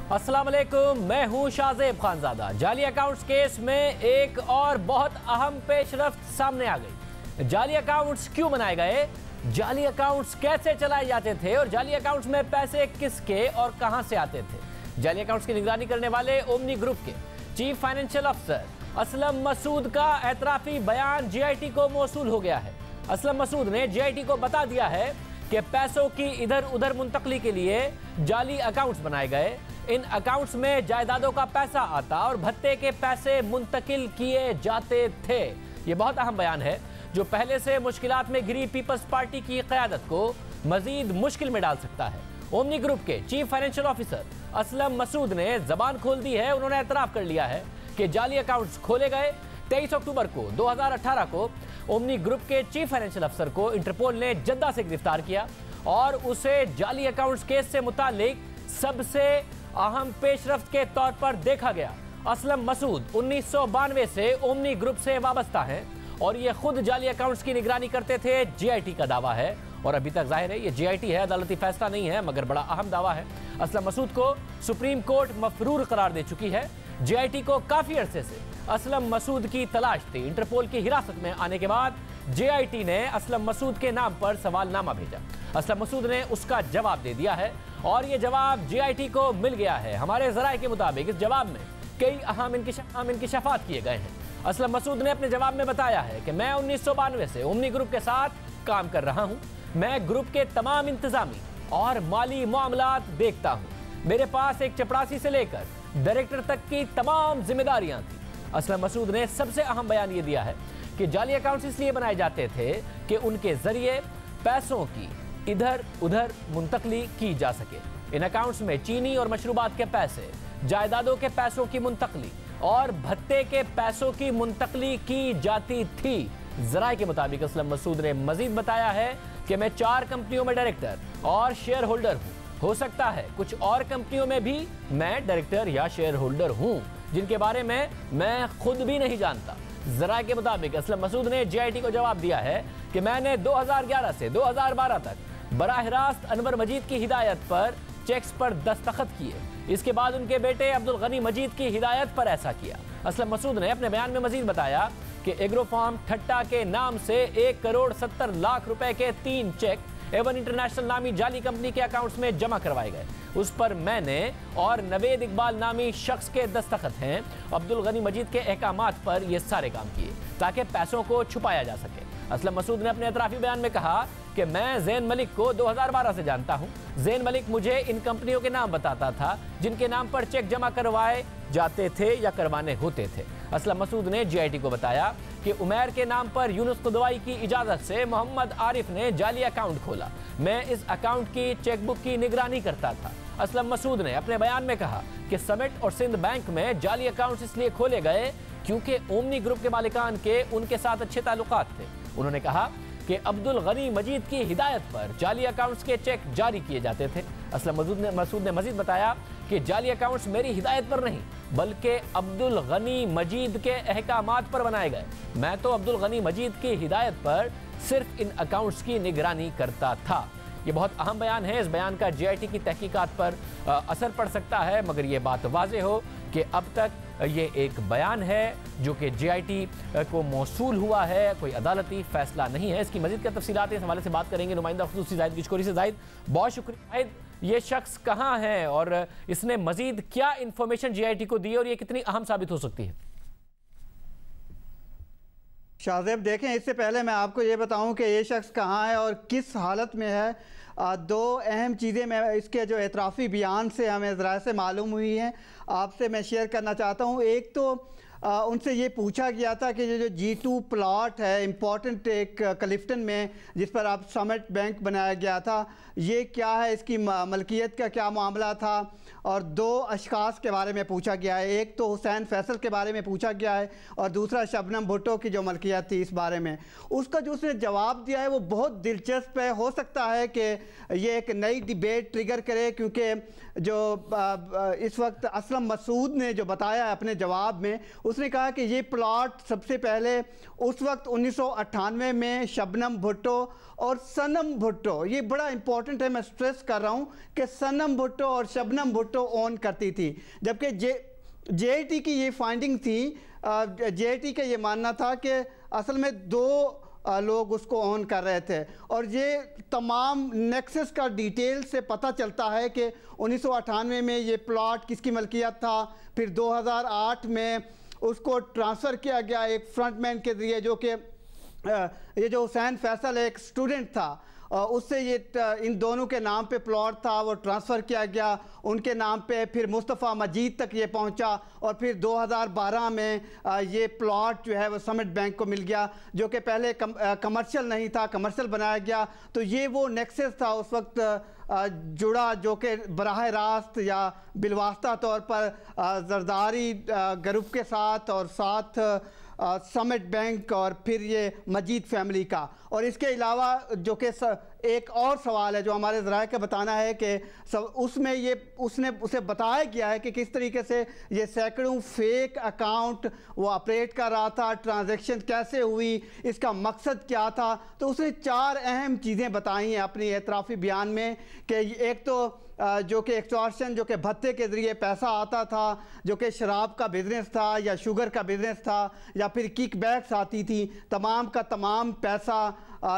अस्सलाम वालेकुम, मैं हूं शाहजेब खानजादा। जाली अकाउंट्स केस में एक और बहुत अहम पेशरफ्त सामने आ गई। जाली अकाउंट्स क्यों बनाए गए, जाली अकाउंट्स कैसे चलाए जाते थे और जाली अकाउंट्स में पैसे किसके और कहां से आते थे। जाली अकाउंट्स की निगरानी करने वाले ओमनी ग्रुप के चीफ फाइनेंशियल अफसर असलम मसूद का एतराफी बयान जीआईटी को मौसूल हो गया है। असलम मसूद ने जीआईटी को बता दिया है कि पैसों की इधर उधर मुंतकली के लिए जाली अकाउंट्स बनाए गए। इन अकाउंट्स में जायदादों का पैसा आता और भत्ते के पैसे मुंतकिल किए जाते थे। ये बहुत अहम बयान है जो पहले से मुश्किलात में घिरी पीपल्स पार्टी की क़यादत को मजीद मुश्किल में डाल सकता है। ओमनी ग्रुप के chief financial officer Aslam Masood ने जबान खोल दी है। उन्होंने एतराफ़ कर लिया है कि जाली अकाउंट्स खोले गए। 23 अक्टूबर को 2018 को ओमनी ग्रुप के चीफ फाइनेंशियल अफसर को इंटरपोल ने जद्दा से गिरफ्तार किया और उसे जाली अकाउंट्स केस से मुतालिक सबसे अहम पेशरफ्त के तौर पर देखा गया। असलम मसूद 1992 से ओमनी ग्रुप से वाबस्ता हैं और ये खुद जाली अकाउंट्स की निगरानी करते थे। जीआईटी का दावा है और अभी तक जाहिर है ये जीआईटी है, अदालती फैसला नहीं है, मगर बड़ा अहम दावा है। असलम मसूद को सुप्रीम कोर्ट मफरूर करार दे चुकी है। जीआईटी को काफी अरसे से असलम मसूद की तलाश थी। इंटरपोल की हिरासत में आने के बाद जीआईटी ने असलम मसूद के नाम पर सवालनामा भेजा। असलम मसूद ने उसका जवाब दे दिया है और ये जवाब जीआईटी को मिल गया है। हमारे जराए के मुताबिक इस जवाब में कई अहम इंकिशाफात किए गए हैं। असलम मसूद ने अपने जवाब में बताया है कि मैं 1992 से ओमनी ग्रुप के साथ काम कर रहा हूं। मैं ग्रुप के तमाम इंतजामी और माली मामलात देखता हूं। मेरे पास एक चपरासी से लेकर डायरेक्टर तक की तमाम जिम्मेदारियां थी। असलम मसूद ने सबसे अहम बयान ये दिया है कि जाली अकाउंट्स इसलिए बनाए जाते थे कि उनके जरिए पैसों की इधर उधर मुंतकली की जा सके। इन अकाउंट्स में चीनी और मशरूबात के पैसे, जायदादों के पैसों की मुंतकली और भत्ते के पैसों की मुंतकली की जाती थी। जराए के मुताबिक असलम मसूद ने मजीद बताया है कि मैं 4 कंपनियों में डायरेक्टर और शेयर होल्डर हूँ। हो सकता है कुछ और कंपनियों में भी मैं डायरेक्टर या शेयर होल्डर हूँ जिनके बारे में मैं खुद भी नहीं जानता। जराए के मुताबिक असलम मसूद ने जीआईटी को जवाब दिया है कि मैंने 2011 से 2012 तक बराह रास्त अनवर मजीद की हिदायत पर चेक्स पर दस्तखत किए। इसके बाद उनके बेटे अब्दुल गनी मजीद की हिदायत पर ऐसा किया। असलम मसूद ने अपने बयान में मजीद बताया कि एग्रो फार्म ठट्टा के नाम से 1 करोड़ 70 लाख रुपए के 3 चेक एवन इंटरनेशनल नामी जाली कंपनी के अकाउंट्स में जमा करवाए गए। उस पर मैंने और नवेद इकबाल नामी शख्स के दस्तखत हैं। अब्दुल गनी मजीद के अहकामात पर ये सारे काम किए ताकि पैसों को छुपाया जा सके। असलम मसूद ने अपने एतराफी बयान में कहा कि मैं ज़ैन मलिक को 2012 से जानता हूं। ज़ैन मलिक मुझे इन कंपनियों के नाम बताता था जिनके नाम पर चेक जमा करवाए जाते थे या करवाने होते थे। असलम मसूद ने जीआईटी को बताया कि उमैर के नाम पर यूनुस कुदवाई की इजाज़त से मोहम्मद आरिफ ने जाली अकाउंट खोला। मैं इस अकाउंट की चेकबुक की निगरानी करता था। असलम मसूद ने अपने बयान में कहा कि समिट और सिंध बैंक में जाली अकाउंट्स इसलिए खोले गए क्योंकि ओमनी ग्रुप के मालिकान के उनके साथ अच्छे ताल्लुकात थे। उन्होंने कहा कि अब्दुल गनी मजीद की हिदायत पर जाली अकाउंट्स के चेक जारी किए जाते थे। असलम मसूद ने मजीद बताया कि जाली अकाउंट्स मेरी हिदायत पर नहीं बल्कि अब्दुल गनी मजीद के अहकामात पर बनाए गए। मैं तो अब्दुल गनी मजीद की हिदायत पर सिर्फ इन अकाउंट्स की निगरानी करता था। ये बहुत अहम बयान है। इस बयान का जीआईटी की तहकीकात पर असर पड़ सकता है, मगर ये बात वाज़ेह हो कि अब तक ये एक बयान है जो कि जीआईटी को मौसूल हुआ है, कोई अदालती फैसला नहीं है। इसकी मजीद क्या तफसीलात इस हवाले से बात करेंगे नुमाइंदा खुसूसी ज़ाहिद किशकोरी से। ज़ाहिद, बहुत शुक्रिया। ज़ाहिद, ये शख्स कहाँ है और इसने मजीद क्या इंफॉर्मेशन जीआईटी को दी और ये कितनी अहम साबित हो सकती है? शाहजेब, देखें, इससे पहले मैं आपको ये बताऊं कि ये शख्स कहाँ है और किस हालत में है। 2 अहम चीज़ें मैं इसके जो एतराफ़ी बयान से हमें ज़रा से मालूम हुई हैं, आपसे मैं शेयर करना चाहता हूँ। एक तो उनसे ये पूछा गया था कि ये जो G2 प्लॉट है इम्पॉर्टेंट एक क्लिफ्टन में जिस पर आप समिट बैंक बनाया गया था, ये क्या है, इसकी मलकियत का क्या मामला था। और 2 अशखास के बारे में पूछा गया है। एक तो हुसैन फैसल के बारे में पूछा गया है और दूसरा शबनम भुट्टो की जो मलकियत थी इस बारे में। उसका जो उसने जवाब दिया है वो बहुत दिलचस्प है। हो सकता है कि ये एक नई डिबेट ट्रिगर करे क्योंकि जो इस वक्त असलम मसूद ने जो बताया अपने जवाब में उसने कहा कि ये प्लॉट सबसे पहले उस वक्त 1998 में शबनम भुट्टो और सनम भुट्टो, ये बड़ा इंपॉर्टेंट है, मैं स्ट्रेस कर रहा हूँ कि सनम भुट्टो और शबनम भुट्टो ओन करती थी, जबकि JIT की ये फाइंडिंग थी, JIT का ये मानना था कि असल में 2 लोग उसको ऑन कर रहे थे। और ये तमाम नेक्सस का डिटेल से पता चलता है कि 1998 में ये प्लॉट किसकी मलकियत था, फिर 2008 में उसको ट्रांसफ़र किया गया एक फ्रंटमैन के ज़रिए, जो कि ये जो हुसैन फैसल एक स्टूडेंट था, उससे ये इन दोनों के नाम पे प्लॉट था, वो ट्रांसफ़र किया गया उनके नाम पे, फिर मुस्तफ़ा मजीद तक ये पहुंचा और फिर 2012 में ये प्लॉट जो है वो समिट बैंक को मिल गया, जो कि पहले कमर्शियल नहीं था, कमर्शियल बनाया गया। तो ये वो नेक्सस था उस वक्त जुड़ा, जो कि बराह रास्त या बिलवास्ता तौर पर जरदारी ग्रुप के साथ और साथ समिट बैंक और फिर ये मजीद फैमिली का। और इसके अलावा जो कि एक और सवाल है जो हमारे ज़राए का बताना है कि उसमें ये उसे बताया गया है कि किस तरीके से ये सैकड़ों फेक अकाउंट वो ऑपरेट कर रहा था, ट्रांजैक्शन कैसे हुई, इसका मकसद क्या था। तो उसने 4 अहम चीज़ें बताई हैं अपनी एतराफ़ी बयान में कि एक तो जो कि एक्सटॉर्शन, जो कि भत्ते के ज़रिए पैसा आता था, जो कि शराब का बिज़नेस था या शुगर का बिज़नेस था या फिर किकबैक्स आती थी, तमाम का तमाम पैसा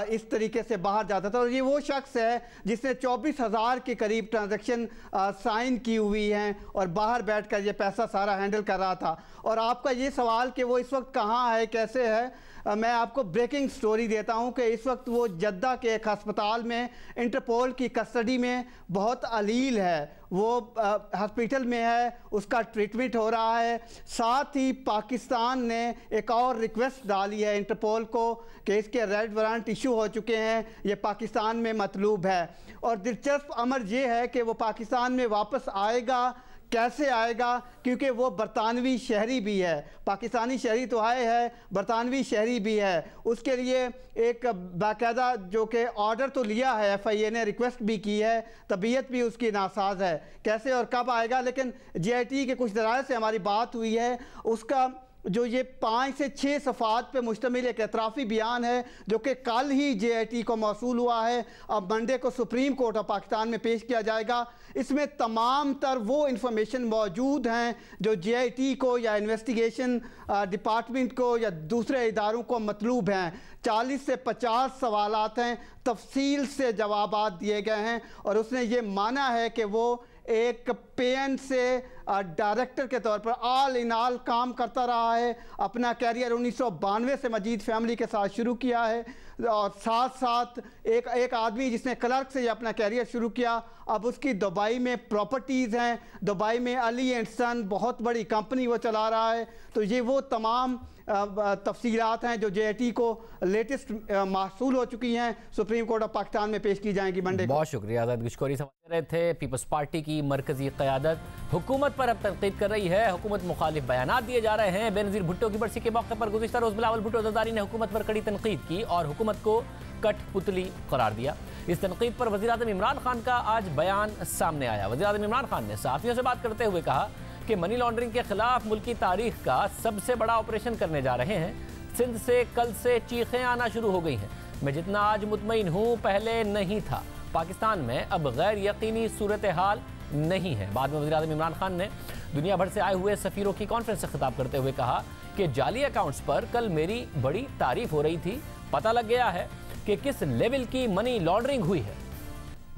इस तरीके से बाहर जाता था। और ये वो शख्स है जिसने 24,000 के करीब ट्रांजैक्शन साइन की हुई हैं और बाहर बैठकर ये पैसा सारा हैंडल कर रहा था। और आपका ये सवाल कि वो इस वक्त कहाँ है, कैसे है, मैं आपको ब्रेकिंग स्टोरी देता हूं कि इस वक्त वो जद्दा के एक अस्पताल में इंटरपोल की कस्टडी में बहुत अलील है, वो हॉस्पिटल में है, उसका ट्रीटमेंट हो रहा है। साथ ही पाकिस्तान ने एक और रिक्वेस्ट डाली है इंटरपोल को कि इसके रेड वारंट इशू हो चुके हैं, ये पाकिस्तान में मतलूब है। और दिलचस्प अमर ये है कि वो पाकिस्तान में वापस आएगा, कैसे आएगा, क्योंकि वो बरतानवी शहरी भी है, पाकिस्तानी शहरी तो है, बरतानवी शहरी भी है। उसके लिए एक बाकायदा जो कि ऑर्डर तो लिया है, FIA ने रिक्वेस्ट भी की है, तबीयत भी उसकी नासाज है, कैसे और कब आएगा। लेकिन JIT के कुछ ज़राए से हमारी बात हुई है, उसका जो ये 5 से 6 सफ़ात पे मुश्तमिल एक एतराफ़ी बयान है जो कि कल ही JIT को मौसूल हुआ है, अब मंडे को सुप्रीम कोर्ट ऑफ पाकिस्तान में पेश किया जाएगा। इसमें तमाम तर वो इंफॉर्मेशन मौजूद हैं जो JIT को या इन्वेस्टिगेशन डिपार्टमेंट को या दूसरे इदारों को मतलूब हैं। 40 से 50 सवालात हैं, तफसील से जवाबात दिए गए हैं। और उसने ये माना है कि वो एक PN से डायरेक्टर के तौर पर ऑल इन ऑल काम करता रहा है। अपना कैरियर 1992 से मजीद फैमिली के साथ शुरू किया है और साथ साथ एक आदमी जिसने क्लर्क से अपना कैरियर शुरू किया, अब उसकी दुबई में प्रॉपर्टीज़ हैं, दुबई में अली एंड सन बहुत बड़ी कंपनी वो चला रहा है। तो ये वो तमाम तफसीलात हैं जो JIT को लेटेस्ट मासूल हो चुकी हैं, सुप्रीम कोर्ट ऑफ पाकिस्तान में पेश की जाएंगी मंडे को। बहुत शुक्रिया आज़ाद गुशकोरी समझ रहे थे। पीपल्स पार्टी की मरकजी क़यादत हुकूमत पर अब तनकीद कर रही है, हुकूमत मुखालिफ बयानात दिए जा रहे हैं। बेनज़ीर भुट्टो की बरसी के मौके पर गुज़िश्ता रोज़ बिलावल भुट्टो ज़रदारी ने हुकूमत पर कड़ी तनकीद की और हुकूमत को कठपुतली करार दिया। इस तनकीद पर वज़ीर-ए-आज़म इमरान खान का आज बयान सामने आया। वज़ीर-ए-आज़म इमरान खान ने सहाफ़ियों से बात करते हुए कहा कि मनी लॉन्ड्रिंग के खिलाफ मुल्क की तारीख का सबसे बड़ा ऑपरेशन करने जा रहे हैं। सिंध से कल से चीखें आना शुरू हो गई हैं। मैं जितना आज मुतमईन हूँ पहले नहीं था। पाकिस्तान में अब गैर यकीनी सूरत हाल नहीं है। बाद में वज़ीर-ए-आज़म इमरान खान ने दुनिया भर से आए हुए सफ़ीरों की कॉन्फ्रेंस से खिताब करते हुए कहा कि जाली अकाउंट्स पर कल मेरी बड़ी तारीफ हो रही थी, पता लग गया है कि किस लेवल की मनी लॉन्ड्रिंग हुई है।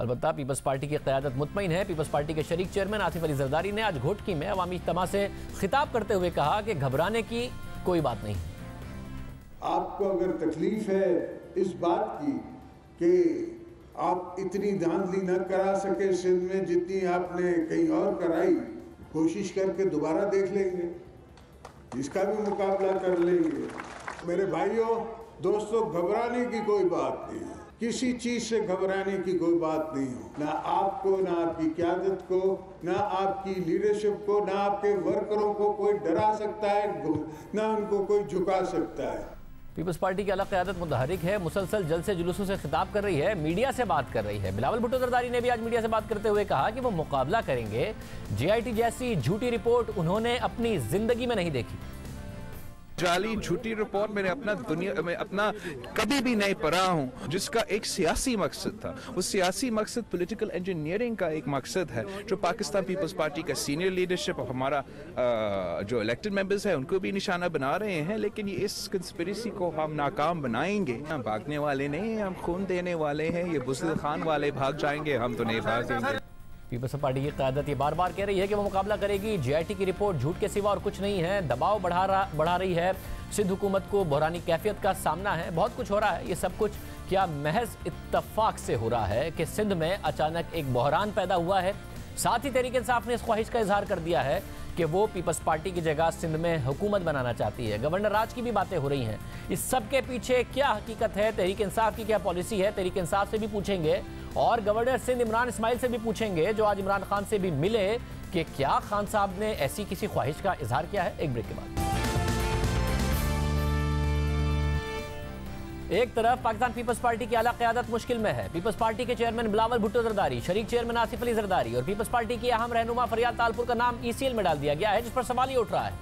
अलबत्ता पीपल्स पार्टी की क़यादत मुतमईन है। पीपल्स पार्टी के शरीक चेयरमैन आसिफ अली जरदारी ने आज घोटकी में अवामी इज्तिमा से खिताब करते हुए कहा कि घबराने की कोई बात नहीं। आपको अगर तकलीफ है इस बात की कि आप इतनी धांधली न करा सके सिंध में जितनी आपने कहीं और कराई, कोशिश करके दोबारा देख लेंगे, इसका भी मुकाबला कर लेंगे। मेरे भाइयों दोस्तों, घबराने की कोई बात नहीं है, किसी चीज से घबराने की कोई बात नहीं हो, ना आपको, ना आपकी क़यादत को, ना आपकी लीडरशिप को, ना आपके वर्करों को कोई डरा सकता है, ना उनको कोई झुका सकता है। पीपल्स पार्टी की अलग क़यादत मुतहरिक है, मुसलसल जलसे जुलूसों से खिताब कर रही है, मीडिया से बात कर रही है। बिलावल भुट्टो ज़रदारी ने भी आज मीडिया से बात करते हुए कहा कि वो मुकाबला करेंगे। JIT जैसी झूठी रिपोर्ट उन्होंने अपनी जिंदगी में नहीं देखी। जाली झूठी रिपोर्ट मैंने अपना दुनिया में अपना कभी भी नहीं पढ़ा हूँ जिसका एक सियासी मकसद था। वो सियासी मकसद पॉलिटिकल इंजीनियरिंग का एक मकसद है जो पाकिस्तान पीपल्स पार्टी का सीनियर लीडरशिप और हमारा जो इलेक्टेड मेंबर्स है उनको भी निशाना बना रहे हैं। लेकिन ये इस कंस्पिरेसी को हम नाकाम बनाएंगे। हम भागने वाले नहीं, हम खून देने वाले हैं। ये बुज़दिल खान वाले भाग जाएंगे, हम तो नहीं भागेंगे। पीपल्स पार्टी की क़यादत ये बार बार कह रही है कि वो मुकाबला करेगी। जीआईटी की रिपोर्ट झूठ के सिवा और कुछ नहीं है। दबाव बढ़ा रही है। सिंध हुकूमत को बहरानी कैफियत का सामना है। बहुत कुछ हो रहा है। ये सब कुछ क्या महज इत्तफाक से हो रहा है कि सिंध में अचानक एक बहरान पैदा हुआ है? साथ ही तहरीक इंसाफ ने इस ख्वाहिश का इजहार कर दिया है कि वो पीपल्स पार्टी की जगह सिंध में हुकूमत बनाना चाहती है। गवर्नर राज की भी बातें हो रही हैं। इस सब के पीछे क्या हकीकत है? तहरीक इंसाफ की क्या पॉलिसी है? तहरीक इंसाफ से भी पूछेंगे और गवर्नर सिंध इमरान इस्माइल से भी पूछेंगे, जो आज इमरान खान से भी मिले, कि क्या खान साहब ने ऐसी किसी ख्वाहिश का इजहार किया है। एक ब्रेक के बाद। एक तरफ पाकिस्तान पीपल्स पार्टी की आला क़यादत मुश्किल में है। पीपल्स पार्टी के चेयरमैन बिलावल भुट्टो जरदारी, शरीक चेयरमैन आसिफ अली जरदारी और पीपल्स पार्टी की अहम रहनुमा फरियाद तालपुर का नाम ECL में डाल दिया गया है, जिस पर सवाल ये उठ रहा है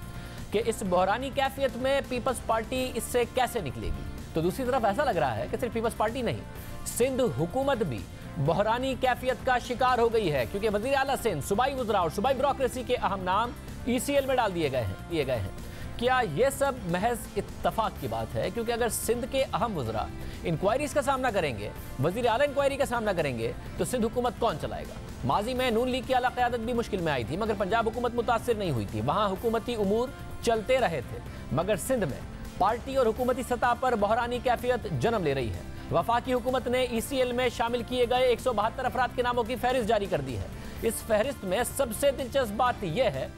कि इस बहरानी कैफियत में पीपल्स पार्टी इससे कैसे निकलेगी। तो दूसरी तरफ ऐसा लग रहा है कि सिर्फ पीपल्स पार्टी नहीं, सिंध हुकूमत भी बहरानी कैफियत का शिकार हो गई है, क्योंकि वज़ीर आला सिंध, सूबाई वज़रा और सूबाई ब्यूरोक्रेसी के अहम नाम ECL में डाल दिए गए हैं। क्या यह सब महज इत्तफाक की बात है? क्योंकि अगर सिंध के अहम वज़रा इंक्वायरीज का सामना करेंगे, वज़ीर आला इंक्वायरी का सामना करेंगे, तो सिंध हुकूमत कौन चलाएगा? माजी में नून लीग की आला क़यादत भी मुश्किल में आई थी, मगर पंजाब हुकूमत मुतासिर नहीं हुई थी। वहाँ हुकूमती उमूर चलते रहे थे, मगर सिंध में पार्टी और हुकूमती सतह पर बहरानी कैफियत जन्म ले रही है। वफाकी हुकूमत ने ECL में शामिल किए गए 172 अफराद के नामों की फहरिस्त जारी कर दी है। इस फहरिस्त में सबसे दिलचस्प बात यह है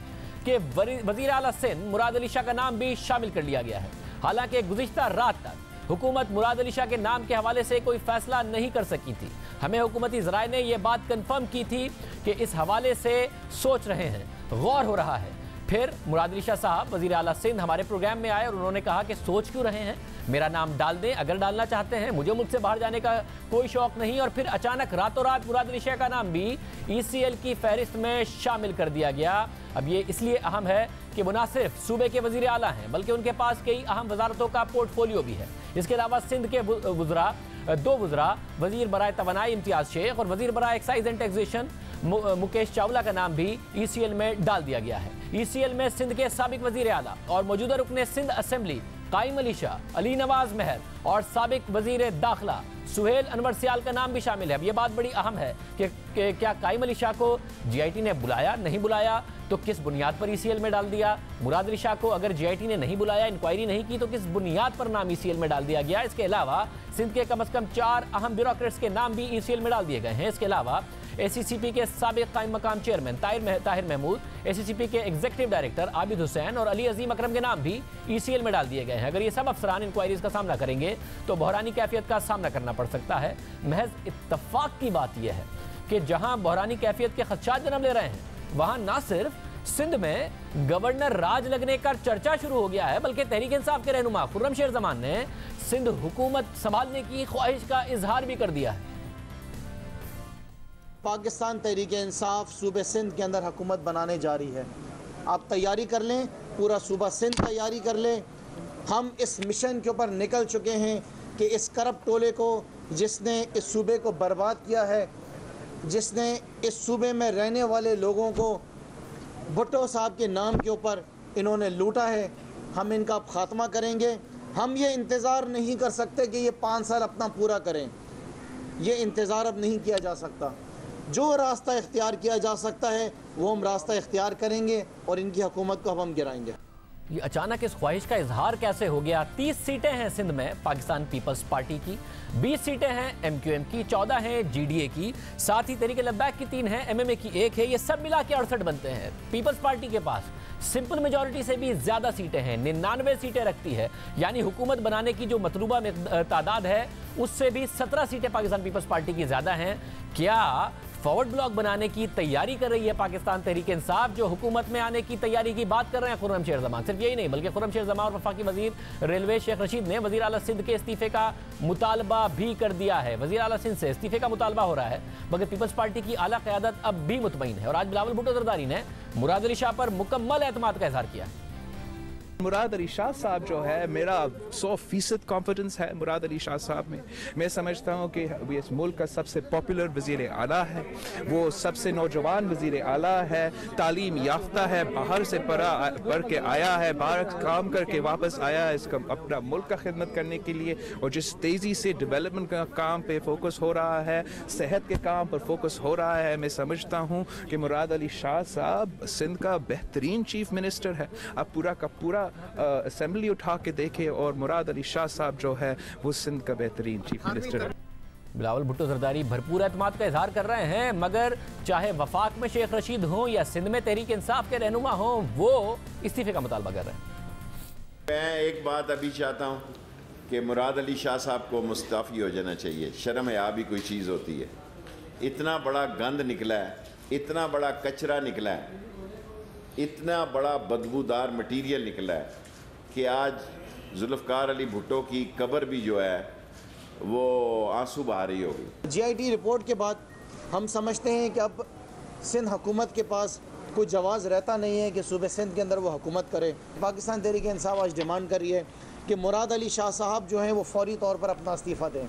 कि वज़ीर आला सिंध मुराद अली शाह का नाम भी शामिल कर लिया गया है। हालांकि गुज़िश्ता रात तक हुकूमत मुराद अली शाह के नाम के हवाले से कोई फैसला नहीं कर सकी थी। हमें हुकूमती ज़राए ने यह बात कन्फर्म की थी कि इस हवाले से सोच रहे हैं, गौर हो रहा है। फिर मुराद अली शाह साहब वज़ीर आला सिंध हमारे प्रोग्राम में आए और उन्होंने कहा कि सोच क्यों रहे हैं, मेरा नाम डाल दें अगर डालना चाहते हैं, मुझसे बाहर जाने का कोई शौक नहीं। और फिर अचानक रातों रात मुराद अली शाह का नाम भी ECL की फहरिस्त में शामिल कर दिया गया। अब ये इसलिए अहम है कि वो न सिर्फ सूबे के वज़ीर आला हैं, बल्कि उनके पास कई अहम वजारतों का पोर्टफोलियो भी है। इसके अलावा सिंध के दो वज़रा, वज़ीर बराए तवानाई इम्तियाज़ शेख और वज़ीर बराए excise and taxation Mukesh Chawla का नाम भी ECL में डाल दिया गया है। ECL में सिंध के साबिक वज़ीर आला और मौजूदा रुकने सिंध असेंबली कायम अली शाह, अली नवाज महर और साबिक वज़ीर दाखिला सुहेल अनवर सियाल का नाम भी शामिल है। अब ये बात बड़ी अहम है कि क्या कायम अली शाह को GIT ने बुलाया, नहीं बुलाया, तो किस बुनियाद पर ECL में डाल दिया? मुराद अली शाह को अगर GIT ने नहीं बुलाया, इंक्वायरी नहीं की, तो किस बुनियाद पर नाम ECL में डाल दिया गया? इसके अलावा सिंध के कम अज़ कम 4 अहम ब्यूरोक्रेट्स के नाम भी ECL में डाल दिए गए हैं। इसके अलावा ACCP के साबिक कायम मकाम चेयरमैन ताहिर महमूद, ACCP के एग्जीक्यूटिव डायरेक्टर आबिद हुसैन और अली अजीम अकरम के नाम भी ECL में डाल दिए गए हैं। अगर ये सब अफसरान इंक्वायरीज का सामना करेंगे तो बहरानी कैफियत का सामना करना पड़ सकता है। महज इत्तफाक की बात यह है कि जहां बहरानी कैफियत के खदशात जन्म ले रहे हैं, वहां ना सिर्फ सिंध में गवर्नर राज लगने का चर्चा शुरू हो गया है, बल्कि तहरीक इंसाफ के रहनुमा खुर्रम शेर जमान ने सिंध हुकूमत संभालने की ख्वाहिश का इजहार भी कर दिया है। पाकिस्तान तहरीक इंसाफ सूबे सिंध के अंदर हुकूमत बनाने जा रही है। आप तैयारी कर लें, पूरा सूबा सिंध तैयारी कर ले। हम इस मिशन के ऊपर निकल चुके हैं कि इस करप्ट टोले को, जिसने इस सूबे को बर्बाद किया है, जिसने इस सूबे में रहने वाले लोगों को भुट्टो साहब के नाम के ऊपर इन्होंने लूटा है, हम इनका खात्मा करेंगे। हम ये इंतज़ार नहीं कर सकते कि ये 5 साल अपना पूरा करें। ये इंतज़ार अब नहीं किया जा सकता। जो रास्ता इख्तियार किया जा सकता है वो हम रास्ता इख्तियार करेंगे और इनकी हुकूमत को हम गिराएंगे। ये अचानक इस ख्वाहिश का इजहार कैसे हो गया? 30 सीटें हैं सिंध में पाकिस्तान पीपल्स पार्टी की, 20 सीटें हैं MQM की, 14 हैं GDA की, साथ ही तहरीक लब्बैक की 3 हैं, MMA की 1 है। ये सब मिला के 68 बनते हैं। पीपल्स पार्टी के पास सिंपल मेजॉरिटी से भी ज्यादा सीटें हैं, 99 सीटें रखती है, यानी हुकूमत बनाने की जो मतलूबा तादाद है उससे भी 17 सीटें पाकिस्तान पीपल्स पार्टी की ज्यादा हैं। क्या फॉरवर्ड ब्लॉक बनाने की तैयारी कर रही है पाकिस्तान तहरीक इंसाफ, जो हुकूमत में आने की तैयारी की बात कर रहे हैं खुर्रम शेर जमान? सिर्फ यही नहीं, बल्कि खुर्रम शेर जमान और वफाकी वजीर रेलवे शेख रशीद ने वजीर आला सिंध के इस्तीफे का मुतालबा भी कर दिया है। वजीर आला सिंध से इस्तीफे का मुतालबा हो रहा है, मगर पीपल्स पार्टी की आला क़यादत अब भी मुतमईन है। और आज बिलावल भुट्टो जरदारी ने मुराद अली शाह पर मुकम्मल एतमाद का इजहार किया। मुराद अली शाह साहब जो है, मेरा 100% कॉन्फिडेंस है मुराद अली शाह साहब में। मैं समझता हूँ कि इस मुल्क का सबसे पॉपुलर वज़ीर आला है, वो सबसे नौजवान वज़ीर आला है, तालीम याफ्ता है, बाहर से पढ़ के आया है, बाहर काम करके वापस आया है इसका अपना मुल्क का खिदमत करने के लिए। और जिस तेज़ी से डेवलपमेंट का काम पे फोकस हो रहा है, सेहत के काम पर फोकस हो रहा है, मैं समझता हूँ कि मुराद अली शाह साहब सिंध का बेहतरीन चीफ मिनिस्टर है। अब पूरा का पूरा असेंबली उठा के देखे और मुराद अली शाह साहब जो है वो सिंध का बेहतरीन चीफ मिनिस्टर है। बिलावल भुट्टो जरदारी भरपूर एतमाद का इजहार कर रहे हैं, मगर चाहे वफाक में शेख रशीद हों या सिंध में तहरीक इंसाफ के रहनुमा हों, वो इस्तीफे का मुतालबा कर रहे हैं। मैं एक बात अभी चाहता हूँ कि मुराद अली शाह साहब को मुस्ताफ़ी हो जाना चाहिए। शर्म है भी कोई चीज़ होती है। इतना बड़ा गंद निकला है, इतना बड़ा कचरा निकला है, इतना बड़ा बदबूदार मटीरियल निकला है कि आज जुल्फ़कार अली भुट्टो की कब्र भी जो है वो आंसू बहा रही होगी। GIT रिपोर्ट के बाद हम समझते हैं कि अब सिंध हुकूमत के पास कोई जवाज़ रहता नहीं है कि सूबे सिंध के अंदर वो हुकूमत करे। पाकिस्तान तहरीक इंसाफ आज डिमांड कर रही है कि मुराद अली शाह साहब जो हैं वो फौरी तौर पर अपना इस्तीफ़ा दें।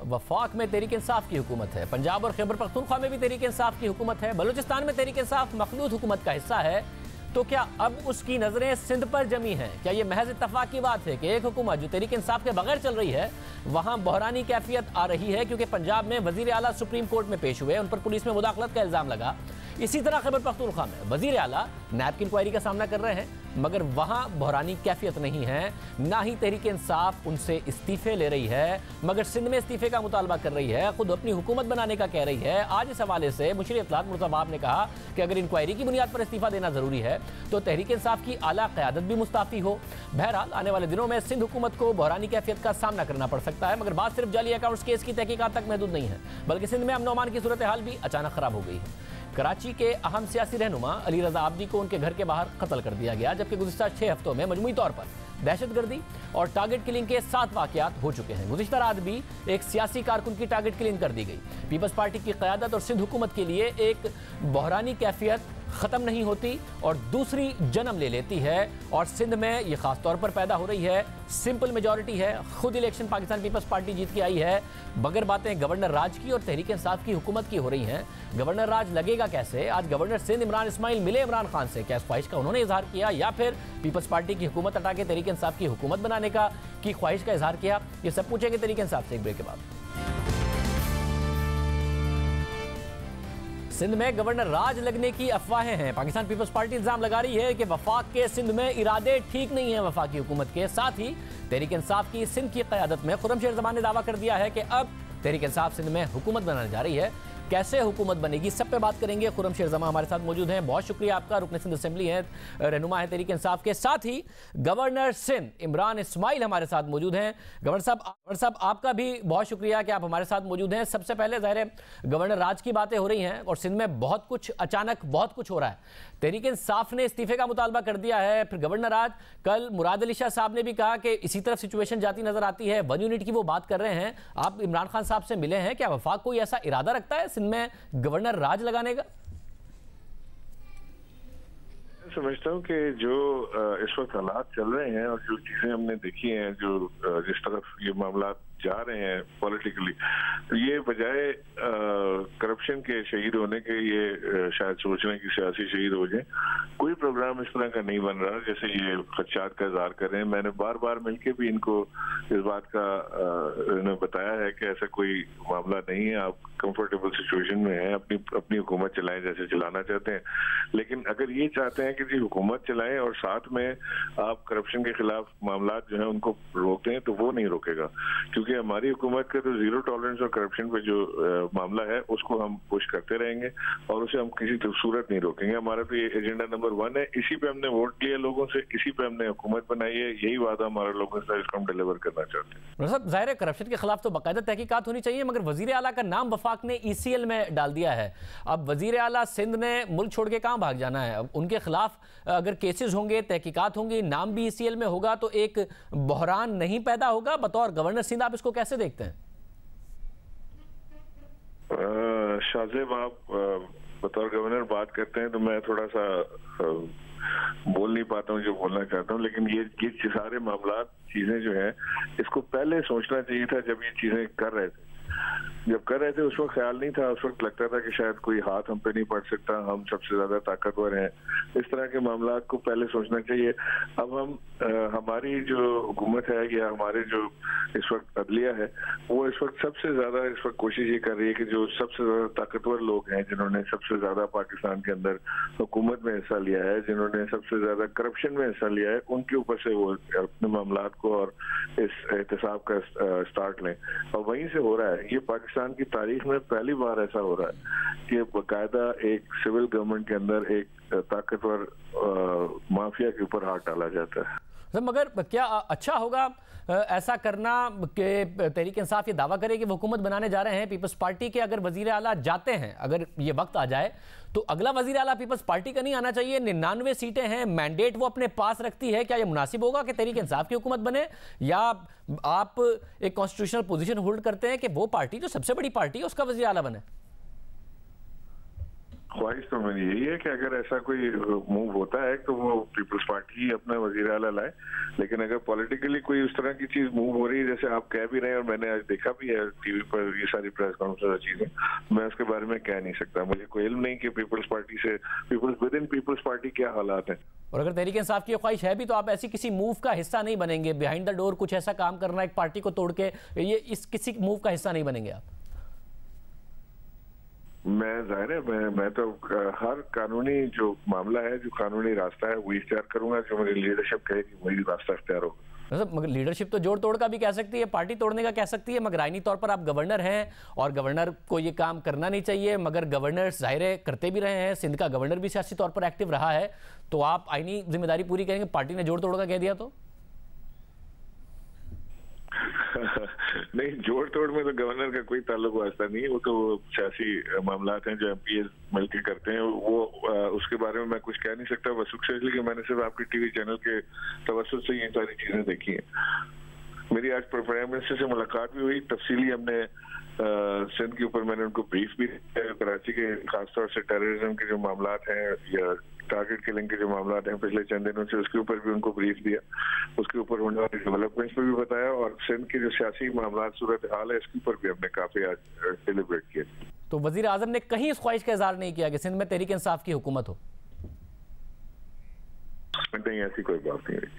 वफाक में तहरीक इंसाफ की हुकूमत है, पंजाब और खैबर पख्तूनख्वा में भी तहरीक इंसाफ की हुकूमत है, बलूचिस्तान में तहरीक इंसाफ मखलूत हुकूमत का हिस्सा है। तो क्या अब उसकी नजरें सिंध पर जमी हैं? क्या ये महज इत्तफाक की बात है कि एक हुकूमत जो तहरीक इंसाफ के बगैर चल रही है वहां बहरानी कैफियत आ रही है क्योंकि पंजाब में वजीर आला सुप्रीम कोर्ट में पेश हुए, उन पर पुलिस में मुदाखलत का इल्जाम लगा। इसी तरह खैबर पख्तूनख्वा में वजीर आला नैब की इंक्वायरी का सामना कर रहे हैं, मगर वहां बहरानी कैफियत नहीं है, ना ही तहरीक इंसाफ उनसे इस्तीफे ले रही है, मगर सिंध में इस्तीफे का मुतालबा कर रही है, खुद अपनी हुकूमत बनाने का कह रही है। आज इस हवाले से मुशीर इत्तलात मुर्तज़ा ने कहा कि अगर इंक्वायरी की बुनियाद पर इस्तीफा देना जरूरी है तो तहरीक इंसाफ की आला क़यादत भी मुस्ताफ़ी हो। बहरहाल आने वाले दिनों में सिंध हुकूमत को बहरानी कैफियत का सामना करना पड़ सकता है, मगर बात सिर्फ जाली अकाउंट्स केस की तहकीकात तक महदूद नहीं है, बल्कि सिंध में अमन अमान की सूरत हाल भी अचानक खराब हो गई है। कराची के अहम सियासी रहनुमा अली रजा आब्दी को उनके घर के बाहर कत्ल कर दिया गया, जबकि गुज़िश्ता 6 हफ्तों में मजमूई तौर पर दहशतगर्दी और टारगेट किलिंग के 7 वाक़यात हो चुके हैं। गुज़िश्ता रात भी एक सियासी कारकुन की टारगेट किलिंग कर दी गई। पीपल्स पार्टी की क़यादत और सिंध हुकूमत के लिए एक बहरानी कैफियत ख़त्म नहीं होती और दूसरी जन्म ले लेती है, और सिंध में ये ख़ास तौर पर पैदा हो रही है। सिंपल मेजॉरिटी है, खुद इलेक्शन पाकिस्तान पीपल्स पार्टी जीत के आई है, मगर बातें गवर्नर राज की और तहरीक इंसाफ की हुकूमत की हो रही हैं। गवर्नर राज लगेगा कैसे? आज गवर्नर सिंध इमरान इस्माइल मिले इमरान खान से, क्या इस ख्वाहिश का उन्होंने इजहार किया या फिर पीपल्स पार्टी की हुकूमत हटा के तहरीक इंसाफ की हुकूमत बनाने का की ख्वाहिश का इजहार किया? ये सब पूछेंगे तहरीक इंसाफ से एक ब्रेक के बाद। सिंध में गवर्नर राज लगने की अफवाहें हैं। पाकिस्तान पीपल्स पार्टी इल्जाम लगा रही है कि वफाक के सिंध में इरादे ठीक नहीं है वफाकी हुकूमत के। साथ ही तहरीक इंसाफ की सिंध की क़यादत में खुर्रम जमान ने दावा कर दिया है कि अब तहरीक इंसाफ सिंध में हुकूमत बनाने जा रही है। कैसे हुकूमत बनेगी, सब पे बात करेंगे। खुर्रम जमान हमारे साथ मौजूद हैं, बहुत शुक्रिया आपका। रुकन सिंध असेंबली हैं, रहनुमा है तहरीक इंसाफ के। साथ ही गवर्नर सिंध इमरान इस्माइल हमारे साथ मौजूद हैं। गवर्नर साहब आपका भी बहुत शुक्रिया कि आप हमारे साथ मौजूद हैं। सबसे पहले ज़ाहिर है गवर्नर राज की बातें हो रही हैं और सिंध में बहुत कुछ अचानक बहुत कुछ हो रहा है। तहरीक इंसाफ ने इस्तीफे का मुतालबा कर दिया है, फिर गवर्नर राज, कल मुराद अली शाह साहब ने भी कहा कि इसी तरफ सिचुएशन जाती नजर आती है। 1 यूनिट की वो बात कर रहे हैं। आप इमरान खान साहब से मिले हैं, क्या वफाक कोई ऐसा इरादा रखता है सिंध में गवर्नर राज लगाने का? समझता हूँ कि जो इस वक्त हालात चल रहे हैं और जो चीजें हमने देखी हैं, जो जिस तरफ ये मामला जा रहे हैं पॉलिटिकली, तो ये बजाय करप्शन के शहीद होने के ये शायद सोच रहे हैं कि सियासी शहीद हो जाए। कोई प्रोग्राम इस तरह का नहीं बन रहा जैसे ये खदशात का इजहार कर रहे हैं। मैंने बार बार मिलके भी इनको इस बात का बताया है कि ऐसा कोई मामला नहीं है, आप कंफर्टेबल सिचुएशन में हैं, अपनी हुकूमत चलाएं जैसे चलाना चाहते हैं। लेकिन अगर ये चाहते हैं कि जी हुकूमत चलाएं और साथ में आप करप्शन के खिलाफ मामला जो है उनको रोकते हैं, तो वो नहीं रोकेगा, क्योंकि हमारी हुकूमत का तो जीरो टॉलरेंस और करप्शन पे जो मामला है उसको हम पुश करते रहेंगे और उसे हम किसी सूरत नहीं रोकेंगे। हमारा तो ये एजेंडा नंबर 1 है, इसी पे हमने वोट लिया लोगों से, इसी पे हमने हुकूमत बनाई है, यही वादा हमारा लोगों से, इसको हम डिलीवर करना चाहते हैं। साहब, जाहिर है करप्शन के खिलाफ तो बाकायदा तहकीकात होनी चाहिए, मगर वजीर आला का नाम वफाक ने ECL में डाल दिया है। अब वजीर आला सिंध ने मुल्क छोड़ के कहाँ भाग जाना है? अब उनके खिलाफ अगर केसेस होंगे, तहकीकात होंगी, नाम भी ECL में होगा, तो एक बहरान नहीं पैदा होगा? बतौर गवर्नर सिंध आप इसको कैसे देखते हैं? शाहजेब, आप बतौर गवर्नर बात करते हैं तो मैं थोड़ा सा बोल नहीं पाता हूँ जो बोलना चाहता हूँ, लेकिन ये सारे मामला चीजें जो है इसको पहले सोचना चाहिए था जब ये चीजें कर रहे थे। जब कर रहे थे उस वक्त ख्याल नहीं था, उस वक्त लगता था कि शायद कोई हाथ हम पे नहीं पड़ सकता, हम सबसे ज्यादा ताकतवर हैं। इस तरह के मामला को पहले सोचना चाहिए। अब हम हमारी जो हुकूमत है या हमारे जो इस वक्त अदलिया है वो इस वक्त सबसे ज्यादा इस वक्त कोशिश ये कर रही है कि जो सबसे ज्यादा ताकतवर लोग हैं, जिन्होंने सबसे ज्यादा पाकिस्तान के अंदर हुकूमत में हिस्सा लिया है, जिन्होंने सबसे ज्यादा करप्शन में हिस्सा लिया है, उनके ऊपर से वो अपने मामला को और इस एहतसाब का स्टार्ट लें। और वहीं से हो रहा है। ये पाकिस्तान की तारीख में पहली बार ऐसा हो रहा है कि बाकायदा एक सिविल गवर्नमेंट के अंदर एक ताकतवर माफिया के ऊपर हाथ डाला जाता है। मगर क्या अच्छा होगा ऐसा करना कि तहरीक इंसाफ ये दावा करे कि वो हुकूमत बनाने जा रहे हैं पीपल्स पार्टी के? अगर वजीर आला जाते हैं, अगर ये वक्त आ जाए तो अगला वजीर आला पीपल्स पार्टी का नहीं आना चाहिए? 99 सीटें हैं, मैंडेट वो अपने पास रखती है। क्या ये मुनासिब होगा कि तहरीक इंसाफ की हुकूमत बने, या आप एक कॉन्स्टिट्यूशनल पोजीशन होल्ड करते हैं कि वो पार्टी जो सबसे बड़ी पार्टी है उसका वजीर आला बने? ख्वाहिश तो मेरी यही है कि अगर ऐसा कोई मूव होता है तो वो पीपल्स पार्टी ही अपना वजीर आला लाए। लेकिन अगर पॉलिटिकली कोई उस तरह की चीज मूव हो रही है जैसे आप कह भी रहे हैं और मैंने आज देखा भी है टीवी पर ये सारी प्रेस कॉन्फ्रेंस चीजें, मैं उसके बारे में कह नहीं सकता। मुझे कोई इल्म नहीं कि पीपल्स पार्टी से विद इन पीपल्स पार्टी क्या हालात हैं। और अगर तहरीक इंसाफ की ख्वाहिश है भी तो आप ऐसी किसी मूव का हिस्सा नहीं बनेंगे? बिहाइंड द डोर कुछ ऐसा काम करना एक पार्टी को तोड़ के, ये इस किसी मूव का हिस्सा नहीं बनेंगे आप? मैं जाहिर है मैं तो हर कानूनी जो मामला है, जो कानूनी रास्ता है वो इख्तियार करूंगा, जो मेरी लीडरशिप कहेगी वही रास्ता इख्तियार होगा। मगर लीडरशिप तो जोड़ तोड़ का भी कह सकती है, पार्टी तोड़ने का कह सकती है, मगर आईनी तौर पर आप गवर्नर हैं और गवर्नर को ये काम करना नहीं चाहिए, मगर गवर्नर जाहिर है करते भी रहे हैं। सिंध का गवर्नर भी सियासी तौर पर एक्टिव रहा है, तो आप आईनी जिम्मेदारी पूरी करेंगे? पार्टी ने जोड़ तोड़ का कह दिया तो नहीं, जोड़ तोड़ में तो गवर्नर का कोई ताल्लुक वास्ता नहीं है। वो तो सियासी मामला हैं जो एमपीएस मिलकर करते हैं, वो उसके बारे में मैं कुछ कह नहीं सकता। बस इसलिए मैंने सिर्फ आपके टीवी चैनल के तवज्जुह से ये सारी चीजें देखी हैं। मेरी आज प्राइम मिनिस्टर से मुलाकात भी हुई, तफसीली हमने सिंध के ऊपर मैंने उनको ब्रीफ भी दिया। कराची के खासतौर से टेररिज्म के जो मामला हैं या टारगेट किलिंग के जो मामला हैं पिछले चंद दिनों से, उसके ऊपर भी उनको ब्रीफ दिया। उसके ऊपर होने वाली डेवलपमेंट्स पर भी बताया, और सिंध के जो सियासी मामला सूरत हाल है इसके ऊपर भी हमने काफी आज डिलिब्रेट किया। तो वजीर आजम ने कहीं इस ख्वाहिश का इजहार नहीं किया कि सिंध में तहरीक इंसाफ की हुकूमत हो? नहीं, ऐसी कोई बात नहीं रही।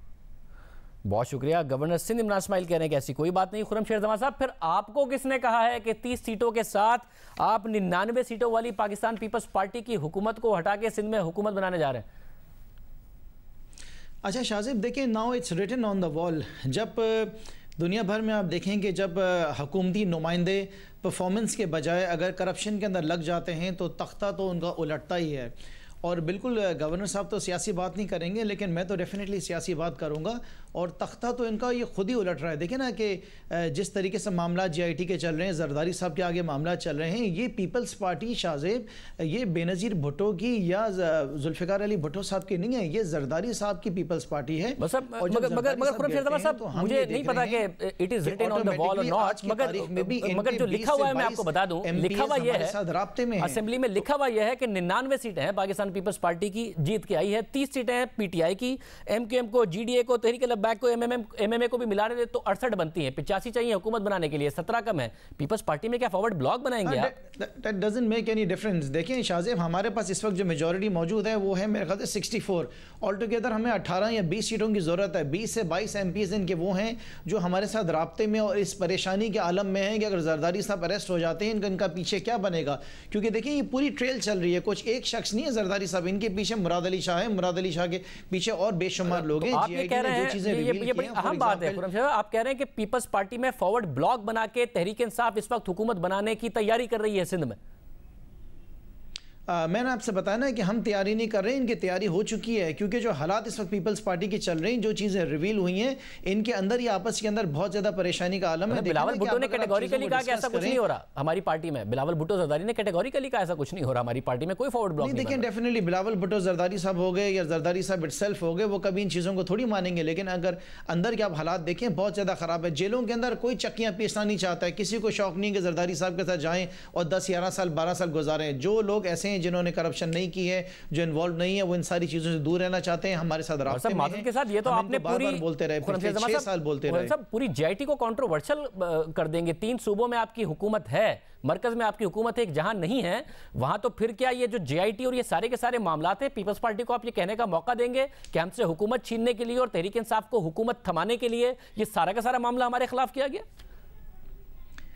बहुत शुक्रिया। गवर्नर सिंध इमरान इस्माइल कह रहे हैं कि ऐसी कोई बात नहीं। खुर्रम शेर जमां साहब, फिर आपको किसने कहा है कि 30 सीटों के साथ आप 99 सीटों वाली पाकिस्तान पीपल्स पार्टी की हुकूमत को हटा के सिंध में हुकूमत बनाने जा रहे हैं? अच्छा शाहजेब, देखिए, now it's written on the wall. जब दुनिया भर में आप देखेंगे, जब हुकूमती नुमाइंदे परफॉर्मेंस के बजाय अगर करप्शन के अंदर लग जाते हैं तो तख्ता तो उनका उलटता ही है। और बिल्कुल गवर्नर साहब तो सियासी बात नहीं करेंगे, लेकिन मैं तो डेफिनेटली सियासी बात करूंगा, और तख्ता तो इनका ये खुद ही उलट रहा है। देखिए ना कि जिस तरीके से मामला जीआईटी के चल रहे हैं, जरदारी साहब के आगे मामला चल रहे हैं, ये पीपल्स पार्टी शाहजेब ये बेनज़ीर भुट्टो की या जुल्फ़िकार अली भुट्टो साहब की नहीं है, ये जरदारी साहब की पीपल्स पार्टी है। मुझे नहीं पता कि it is written on the wall और नॉट, मगर जो लिखा हुआ है मैं आपको बता दूं, लिखा हुआ यह है, असेंबली में लिखा हुआ यह है कि 99 सीटें हैं पाकिस्तान पीपल्स पार्टी की जीत के आई है। 30 सीटें हैं पीटीआई की, एमक्यूएम को, जीडीए को, तहरीक बैक को, एमएमए को भी मिला रहे तो 68 बनती है। 85 चाहिए हुकूमत बनाने के लिए, 17 कम है। पीपल्स पार्टी में क्या फॉरवर्ड ब्लॉक बनाएंगे आप? That doesn't make any difference. देखिए शाहजेब, हमारे पास इस वक्त जो मेजॉरिटी मौजूद है वो है मेरे ख्याल से 64। ऑल टुगेदर हमें 18 या 20 सीटों की जरूरत है। 20 से 22 एमपीज इनके वो हैं जो हमारे साथ राब्ते में और इस परेशानी के आलम में हैं कि अगर जरदारी साहब अरेस्ट हो जाते हैं इनका पीछे क्या बनेगा। क्योंकि देखिए ये पूरी ट्रेल चल रही है, कुछ एक शख्स नहीं है जरदारी साहब, इनके पीछे मुराद अली शाह है, मुराद अली शाह के पीछे और बेशुमार लोग हैं। आप ये कह रहे हैं, ये बड़ी अहम बात है खुर्रम साहब, आप कह रहे हैं कि पीपल्स पार्टी में फॉरवर्ड ब्लॉक बना के तहरीक इंसाफ इस वक्त हुकूमत बनाने की तैयारी कर रही है सिंध में। मैंने आपसे बताया ना कि हम तैयारी नहीं कर रहे हैं, इनकी तैयारी हो चुकी है। क्योंकि जो हालात इस वक्त पीपल्स पार्टी की चल रही हैं, जो चीज़ें रिवील हुई हैं, इनके अंदर ही आपस के अंदर बहुत ज़्यादा परेशानी का आलम है। बिलावल भुट्टो ने कैटेगोरिकली कहा कि ऐसा कुछ नहीं हो रहा हमारी पार्टी में। बिलावल भुट्टो जरदारी ने कैटेगोरिकली कहा ऐसा कुछ नहीं हो रहा हमारी पार्टी में, कोई फॉरवर्ड ब्लॉक नहीं। देखिए डेफिनेटली बिलावल भुट्टो जरदारी साहब हो गए या जरदारी साहब इटसेल्फ हो गए, वो कभी इन चीज़ों को थोड़ी मानेंगे। लेकिन अगर अंदर के आप हालात देखें, बहुत ज़्यादा ख़राब है। जेलों के अंदर कोई चक्कियाँ पीसना नहीं चाहता है, किसी को शौक नहीं कि जरदारी साहब के साथ जाएँ और 10, 11 साल, 12 साल गुजारें। जो लोग ऐसे हैं हैं, जिन्होंने करप्शन नहीं की है, जो इन्वॉल्व नहीं है, वो इन सारी चीजों से दूर रहना चाहते हैं। हमारे साथ रास्ते में हैं। के साथ ये तो आपने पूरी बोलते रहे, पिछले 6 साल बोलते रहे। सब पूरी जेआईटी को कंट्रोवर्शियल कर देंगे। 3 सूबों में आपकी हुकूमत है, मरकज में आपकी हुकूमत है, एक जहां नहीं है वहां तो फिर क्या ये जो जेआईटी और ये सारे के सारे मामलात हैं, पीपल्स पार्टी को आप ये कहने का मौका देंगे कि हमसे हुकूमत छीनने के लिए और तहरीक इंसाफ को हुकूमत थमाने के लिए ये सारा का सारा मामला हमारे खिलाफ किया गया?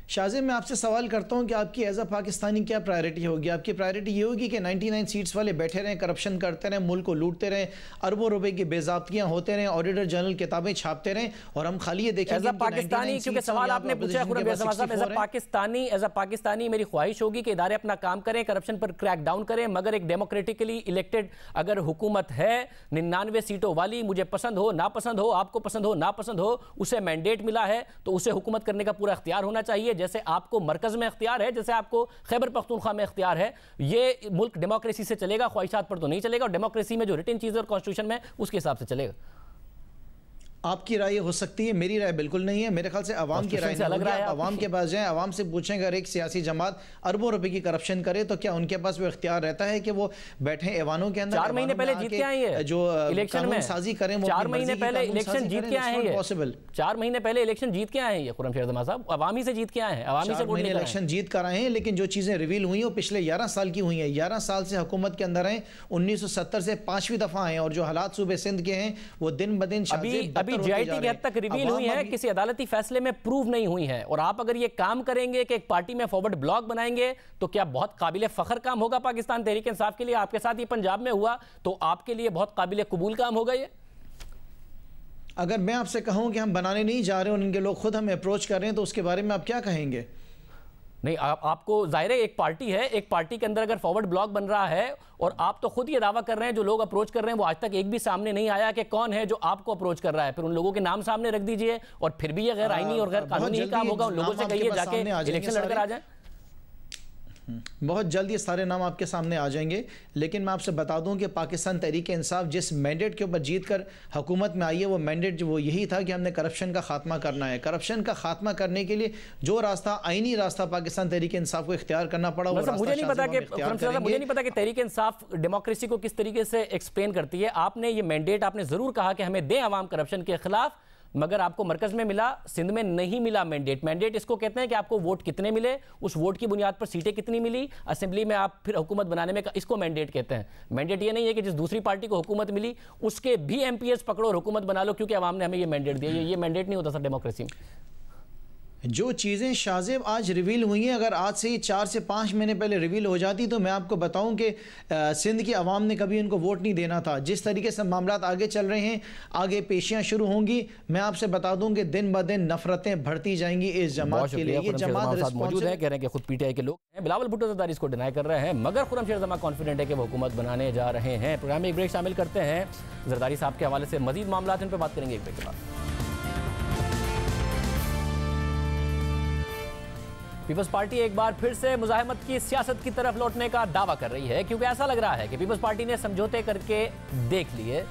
शाहज़ेब, मैं आपसे सवाल करता हूं कि आपकी एज अ पाकिस्तानी क्या प्रायोरिटी होगी? आपकी प्रायोरिटी ये होगी कि 99 सीट्स वाले बैठे रहें, करप्शन करते रहें, मुल्क को लूटते रहें, अरबों रुपए की बेज़ाब्तियां होते रहें, ऑडिटर जनरल किताबें छापते रहें और हम खाली ये देखें? एज अ पाकिस्तानी, क्योंकि सवाल आपने पूछा एज अ पाकिस्तानी मेरी ख्वाहिश होगी कि इदारे अपना काम करें, करप्शन पर क्रैक डाउन करें, मगर एक डेमोक्रेटिकली इलेक्टेड अगर हुकूमत है 99 सीटों वाली, मुझे पसंद हो ना पसंद हो, आपको पसंद हो ना पसंद हो, उसे मैंडेट मिला है तो उसे हुकूमत करने का पूरा इख्तियार होना चाहिए। जैसे आपको मरकज में इख्तियार है, जैसे आपको खैबर पख्तूनख्वा में इख्तियार है। ये मुल्क डेमोक्रेसी से चलेगा, ख्वाहिशात पर तो नहीं चलेगा, और डेमोक्रेसी में जो रिटन चीज़ और कॉन्स्टिट्यूशन में उसके हिसाब से चलेगा। आपकी राय हो सकती है, मेरी राय बिल्कुल नहीं है। मेरे ख्याल से अवाम की राय अलग है। अवाम के पास जाएं, अवाम से पूछें अगर एक सियासी जमात अरबों रुपए की करप्शन करे तो क्या उनके पास वो इख्तियार रहता है कि वो बैठे ऐवानों के अंदर 4 महीने पहले जीत के आए हैं जो इलेक्शन में साजी करें, 4 महीने पहले इलेक्शन जीत के आए हैं, पॉसिबल 4 महीने पहले इलेक्शन जीत के आए हैं ये खुर्रम शेर साहब, अवामी से जीत के आए हैं, अवामी से वोट लेकर इलेक्शन जीत कर आए हैं। लेकिन जो चीजें रिवील हुई वो पिछले 11 साल की हुई हैं। 11 साल से हुकूमत के अंदर हैं, 1970 से 5वीं दफा आए और जो हालात सूबे सिंध के हैं वो दिन ब दिन अभी जेआईटी के हद तक रिवील हुई है, किसी अदालती फैसले में प्रूव नहीं हुई है। और आप अगर ये काम करेंगे कि एक पार्टी में फॉरवर्ड ब्लॉक बनाएंगे तो क्या बहुत काबिल फख्र काम होगा पाकिस्तान तहरीक इंसाफ के लिए। आपके साथ ये पंजाब में हुआ तो आपके लिए बहुत काबिल कबूल काम होगा ये। अगर मैं आपसे कहूं कि हम बनाने नहीं जा रहे और उनके लोग खुद हमें अप्रोच कर रहे हैं तो उसके बारे में आप क्या कहेंगे? नहीं, आपको जाहिर है एक पार्टी है, एक पार्टी के अंदर अगर फॉरवर्ड ब्लॉक बन रहा है और आप तो खुद ये दावा कर रहे हैं, जो लोग अप्रोच कर रहे हैं वो आज तक एक भी सामने नहीं आया कि कौन है जो आपको अप्रोच कर रहा है। फिर उन लोगों के नाम सामने रख दीजिए और फिर भी ये गैर आईनी और गैर कानूनी काम होगा। उन लोगों से कहिए जाके इलेक्शन लड़कर आ जाए। बहुत जल्द ये सारे नाम आपके सामने आ जाएंगे। लेकिन मैं आपसे बता दूं कि पाकिस्तान तहरीक इंसाफ जिस मैंडेट के ऊपर जीत कर हुकूमत में आई है वो मैंडेट वो यही था कि हमने करप्शन का खात्मा करना है। करप्शन का खात्मा करने के लिए जो रास्ता, आईनी रास्ता पाकिस्तान तहरीक इंसाफ को इख्तियार करना पड़ा, वो मुझे नहीं पता कि तहरीक इंसाफ डेमोक्रेसी को किस तरीके से एक्सप्लेन करती है। आपने ये मैंडेट आपने जरूर कहा कि हमें दें अवाम करप्शन के खिलाफ, मगर आपको मरकज में मिला, सिंध में नहीं मिला मैंडेट। मैंडेट इसको कहते हैं कि आपको वोट कितने मिले, उस वोट की बुनियाद पर सीटें कितनी मिली, असेंबली में आप फिर हुकूमत बनाने में, इसको मैंडेट कहते हैं। मैंडेट ये नहीं है कि जिस दूसरी पार्टी को हुकूमत मिली उसके भी एमपीएस पकड़ो और हुकूमत बना लो क्योंकि अवाम ने हमें ये मैंडेट दिया। ये मैंडेट नहीं होता सर डेमोक्रेसी में। जो चीज़ें शाहज़ेब आज रिवील हुई हैं, अगर आज से ही 4 से 5 महीने पहले रिवील हो जाती तो मैं आपको बताऊं कि सिंध की आवाम ने कभी उनको वोट नहीं देना था। जिस तरीके से मामलात आगे चल रहे हैं, आगे पेशियां शुरू होंगी, मैं आपसे बता दूं कि दिन ब दिन नफरतें बढ़ती जाएंगी इस जमात के लिए। ये जमात मौजूद है, कह रहे हैं कि खुद पीटीआई के लोग हैं। बिलावल भुट्टो ज़रदारी इसको डिनाई कर रहे हैं, मगर खुर्रम शेर जमा कॉन्फिडेंट है कि वो हुकूमत बनाने जा रहे हैं। प्रोग्राम में एक ब्रेक शामिल करते हैं, जरदारी साहब के हवाले से मजीद मामला इन पर बात करेंगे एक ब्रेक के बाद। पीपल्स पार्टी एक बार फिर से मुजाहिमत की सियासत की तरफ लौटने का दावा कर रही है, क्योंकि ऐसा लग रहा है कि पीपल्स पार्टी ने समझौते करके देख लिए,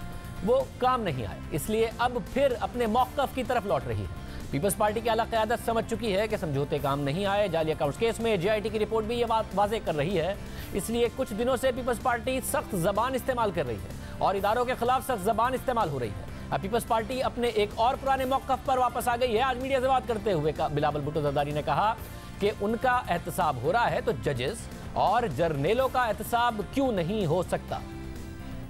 वो काम नहीं आए, इसलिए अब फिर अपने मौक़िफ़ की तरफ लौट रही है। पीपल्स पार्टी की आला क़यादत समझ चुकी है कि समझौते काम नहीं आए। जाली अकाउंट्स केस में जेआईटी की रिपोर्ट भी ये बात वाज़ेह कर रही है, इसलिए कुछ दिनों से पीपल्स पार्टी सख्त ज़बान इस्तेमाल कर रही है और इदारों के खिलाफ सख्त ज़बान इस्तेमाल हो रही है। अब पीपल्स पार्टी अपने एक और पुराने मौक़िफ़ पर वापस आ गई है। आज मीडिया से बात करते हुए बिलावल भुट्टो ज़रदारी ने कहा कि उनका एहतसाब हो रहा है तो जजेस और जर्नेलों का एहतसाब क्यों नहीं हो सकता।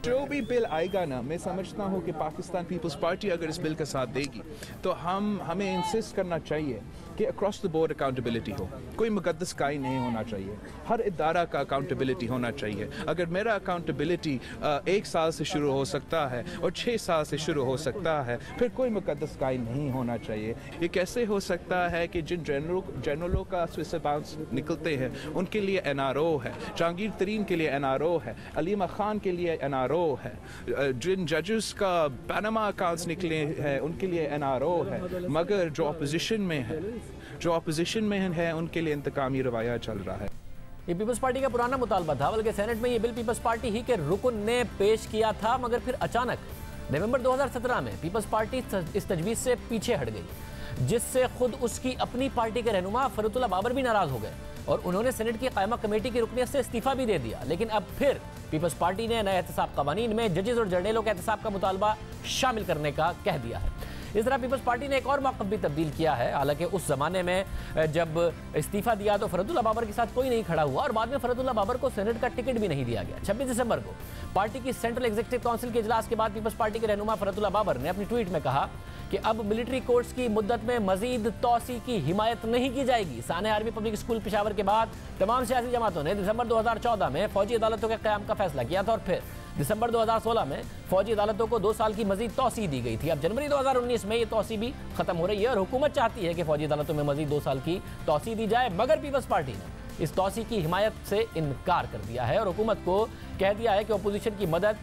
जो भी बिल आएगा ना, मैं समझता हूँ कि पाकिस्तान पीपल्स पार्टी अगर इस बिल का साथ देगी तो हमें इंसिस्ट करना चाहिए कि अक्रॉस द बोर्ड अकाउंटेबिलिटी हो। कोई मुकद्दस काई नहीं होना चाहिए, हर इदारा का अकाउंटेबिलिटी होना चाहिए। अगर मेरा अकाउंटेबिलिटी 1 साल से शुरू हो सकता है और 6 साल से शुरू हो सकता है, फिर कोई मुकद्दस काई नहीं होना चाहिए। ये कैसे हो सकता है कि जिन जनरलों का स्विस अकाउंट्स निकलते हैं उनके लिए NRO है, जहांगीर तरीन के लिए NRO है, अलीमा खान के लिए NRO है, जिन जजेस का पनामा अकाउंट्स निकले हैं उनके लिए NRO है, मगर जो अपोजिशन में है उनके लिए इंतकामी रवैया चल रहा है। ये पीपल्स पार्टी का पुराना मुतालबा था, बल्कि सेनेट में ये बिल पीपल्स पार्टी ही के रुकन ने पेश किया था, मगर फिर अचानक नवंबर 2017 में पीपल्स पार्टी इस तजवीज़ से पीछे हट गई, जिससे खुद उसकी अपनी पार्टी के रहनुमा फरूतुल्लाह बाबर भी नाराज हो गए। और उन्होंने सेनेट की कायमा कमेटी की रुकनियत से इस्तीफा भी दे दिया। लेकिन अब फिर पीपल्स पार्टी ने नए एहतसाब कवानीन में जजेस और जर्नलों के एहतसाब का मुतालबा शामिल करने का कह दिया है। इस तरह पीपल्स पार्टी ने एक और मौक़िफ़ भी तब्दील किया है। हालांकि उस जमाने में जब इस्तीफा दिया तो फरदुल्ला बाबर के साथ कोई नहीं खड़ा हुआ और बाद में फरदुल्ला बाबर को सेनेट का टिकट भी नहीं दिया गया। 26 दिसंबर को पार्टी की सेंट्रल एग्जीक्यूटिव काउंसिल के इजलास के बाद पीपल्स पार्टी के रहनुमा फरदुल्ला बाबर ने अपनी ट्वीट में कहा कि अब मिलिट्री कोर्ट्स की मुद्दत में मजीद तोसी की हिमायत नहीं की जाएगी। साने आर्मी पब्लिक स्कूल पेशावर के बाद तमाम सियासी जमातों ने दिसंबर 2014 में फौजी अदालतों के क़याम का फैसला किया था और फिर दिसंबर 2016 में फौजी अदालतों को 2 साल की मजीद तोसी दी गई थी। अब जनवरी 2019 में ये तोसी भी खत्म हो रही है और हुकूमत चाहती है कि फौजी अदालतों में मजीद 2 साल की तोसी दी जाए, मगर पीपल्स पार्टी ने इस तोसी की हिमायत से इनकार कर दिया है और हुकूमत को कह दिया है कि अपोजिशन की मदद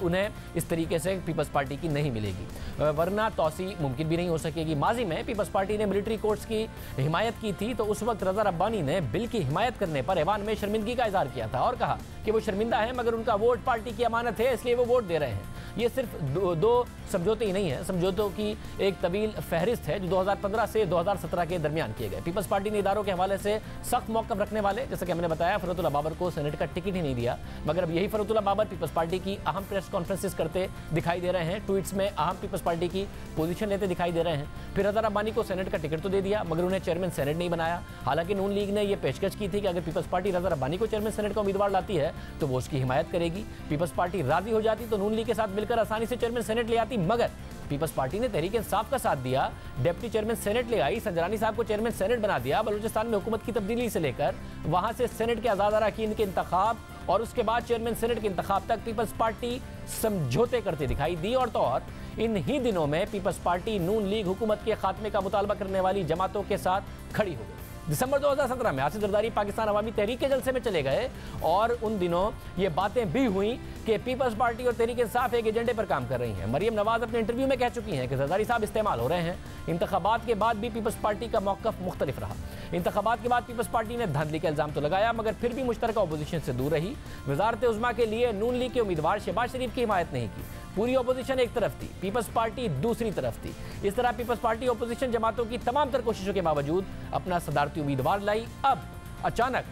उन्हें इस तरीके से पीपल्स पार्टी की नहीं मिलेगी, वरना तोसी मुमकिन भी नहीं हो सकेगी। माजी में पीपल्स पार्टी ने मिलिट्री कोर्ट्स की हिमायत की थी तो उस वक्त रजा रब्बानी ने बिल की हिमायत करने पर ऐवान में शर्मिंदगी का इजहार किया था और कहा कि वो शर्मिंदा है मगर उनका वोट पार्टी की अमानत है, इसलिए वो वोट दे रहे हैं। ये सिर्फ दो समझौते ही नहीं है, समझौतों की एक तवील फहरिस्त है जो 2015 से 2017 के दरमियान किए गए। पीपल्स पार्टी ने इदारों के हवाले से सख्त मौक़िफ़ रखने वाले, जैसे कि हमने बताया, फरदुल्ला बाबर को सेनेट का टिकट ही नहीं दिया, मगर अब यही फरदुल्ला बाबर पीपल्स पार्टी की अहम प्रेस कॉन्फ्रेंसेस करते दिखाई दे रहे हैं, ट्वीट्स में अहम पीपल्स पार्टी की पोजीशन लेते दिखाई दे रहे हैं। फिर रज़ा रब्बानी को सेनेट का टिकट तो दे दिया मगर उन्हें चेयरमैन सेनेट नहीं बनाया। हालांकि नून लीग ने यह पेशकश की थी कि अगर पीपल्स पार्टी रज़ा रब्बानी को चेयरमैन सेनेट का उम्मीदवार लाती है तो वो उसकी हिमायत करेगी। पीपल्स पार्टी राजी हो जाती तो नून लीग के साथ मिलकर आसानी से चेयरमैन सेनेट ले आती, मगर पीपल्स पार्टी ने तहरीक इंसाफ का साथ दिया, डिप्टी चेयरमैन सेनेट ले आई, संजरानी साहब को चेयरमैन सेनेट बना दिया। बलूचिस्तान में हुकूमत की तब्दीली से लेकर वहां से सेनेट के आज़ाद अरकान के इंतखाब और उसके बाद चेयरमैन सेनेट के इंतखाब तक पीपल्स पार्टी समझौते करते दिखाई दी और तो और इन ही दिनों में पीपल्स पार्टी नून लीग हुकूमत के खात्मे का मुतालबा करने वाली जमातों के साथ खड़ी हो गई। दिसंबर 2017 में आसिफ जरदारी पाकिस्तान अवामी तहरीक के जलसे में चले गए और उन दिनों ये बातें भी हुई कि पीपल्स पार्टी और तहरीक इंसाफ एक एजेंडे पर काम कर रही हैं। मरियम नवाज अपने इंटरव्यू में कह चुकी हैं कि जरदारी साहब इस्तेमाल हो रहे हैं। इंतखाबात के बाद भी पीपल्स पार्टी का मौक़िफ़ मुख्तलिफ रहा। इंतखाबात के बाद पीपल्स पार्टी ने धांधली का इल्ज़ाम तो लगाया मगर फिर भी मुश्तरका अपोजिशन से दूर रही। वज़ारत उज़्मा के लिए नून लीग के उम्मीदवार शहबाज शरीफ की हिमायत नहीं की। पूरी अपोजिशन एक तरफ थी, पीपल्स पार्टी दूसरी तरफ थी। इस तरह पीपल्स पार्टी अपोजिशन जमातों की तमाम तर कोशिशों के बावजूद अपना सदारती उम्मीदवार लाई। अब अचानक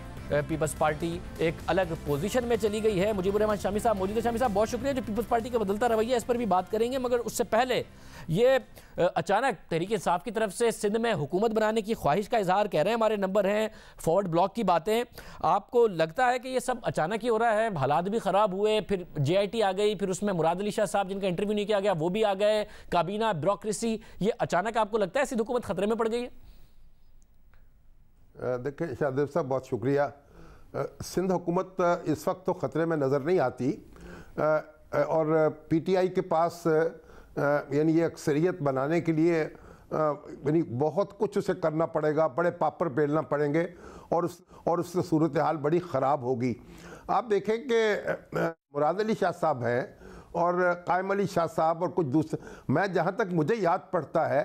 पीपल्स पार्टी एक अलग पोजीशन में चली गई है। मुजीबुर रहमान शामी साहब मौजूद है। शामी साहब बहुत शुक्रिया, जो पीपल्स पार्टी का बदलता रवैया इस पर भी बात करेंगे, मगर उससे पहले ये अचानक तहरीक इंसाफ की तरफ से सिंध में हुकूमत बनाने की ख्वाहिश का इजहार कर रहे हैं। हमारे नंबर हैं फॉरवर्ड ब्लॉक की बातें। आपको लगता है कि ये सब अचानक ही हो रहा है? हालात भी ख़राब हुए, फिर JIT आ गई, फिर उसमें मुराद अली शाह साहब जिनका इंटरव्यू नहीं किया गया वो भी आ गए, काबीना ब्यूरोक्रेसी, ये अचानक आपको लगता है सिंध हुकूमत खतरे में पड़ गई है? देखिए शाहदेव साहब बहुत शुक्रिया। सिंध हुकूमत इस वक्त तो ख़तरे में नज़र नहीं आती और PTI के पास यानी ये अक्सरियत बनाने के लिए यानी बहुत कुछ उसे करना पड़ेगा, बड़े पापड़ बेलना पड़ेंगे और उससे सूरत हाल बड़ी ख़राब होगी। आप देखें कि मुराद अली शाह साहब हैं और कायम अली शाह साहब और कुछ दूसरे, मैं जहाँ तक मुझे याद पड़ता है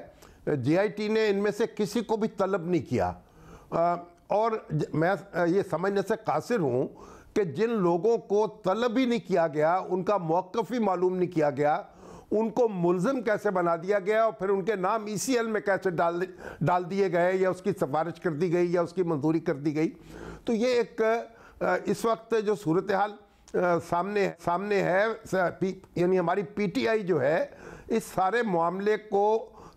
JIT ने इनमें से किसी को भी तलब नहीं किया और मैं ये समझने से कासिर हूँ कि जिन लोगों को तलब ही नहीं किया गया, उनका मौक़िफ़ ही मालूम नहीं किया गया, उनको मुल्ज़िम कैसे बना दिया गया और फिर उनके नाम ECL में कैसे डाल दिए गए या उसकी सिफारिश कर दी गई या उसकी मंजूरी कर दी गई। तो ये एक इस वक्त जो सूरत हाल सामने है, यानी हमारी PTI जो है इस सारे मामले को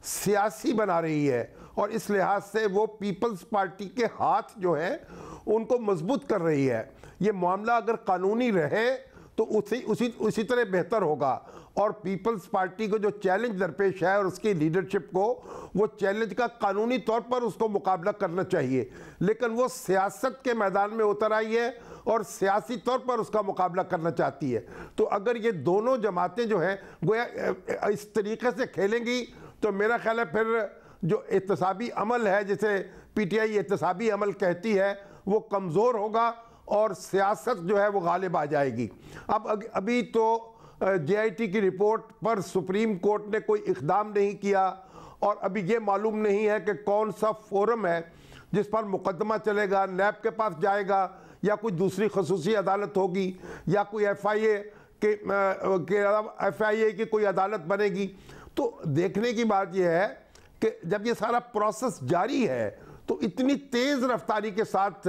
सियासी बना रही है और इस लिहाज से वो पीपल्स पार्टी के हाथ जो है उनको मजबूत कर रही है। ये मामला अगर कानूनी रहे तो उसी तरह बेहतर होगा और पीपल्स पार्टी को जो चैलेंज दरपेश है और उसकी लीडरशिप को, वो चैलेंज का कानूनी तौर पर उसको मुकाबला करना चाहिए, लेकिन वो सियासत के मैदान में उतर आई है और सियासी तौर पर उसका मुकाबला करना चाहती है। तो अगर ये दोनों जमातें जो हैं गोया इस तरीके से खेलेंगी तो मेरा ख्याल है फिर जो एहतसाबी अमल है, जिसे PTI एहतसाबी अमल कहती है, वो कमज़ोर होगा और सियासत जो है वो गालिब आ जाएगी। अब अभी तो JIT की रिपोर्ट पर सुप्रीम कोर्ट ने कोई इक़दाम नहीं किया और अभी ये मालूम नहीं है कि कौन सा फोरम है जिस पर मुकदमा चलेगा, नैब के पास जाएगा या कोई दूसरी खसूसी अदालत होगी या कोई FIA की कोई अदालत बनेगी। तो देखने की बात यह है कि जब ये सारा प्रोसेस जारी है तो इतनी तेज़ रफ्तारी के साथ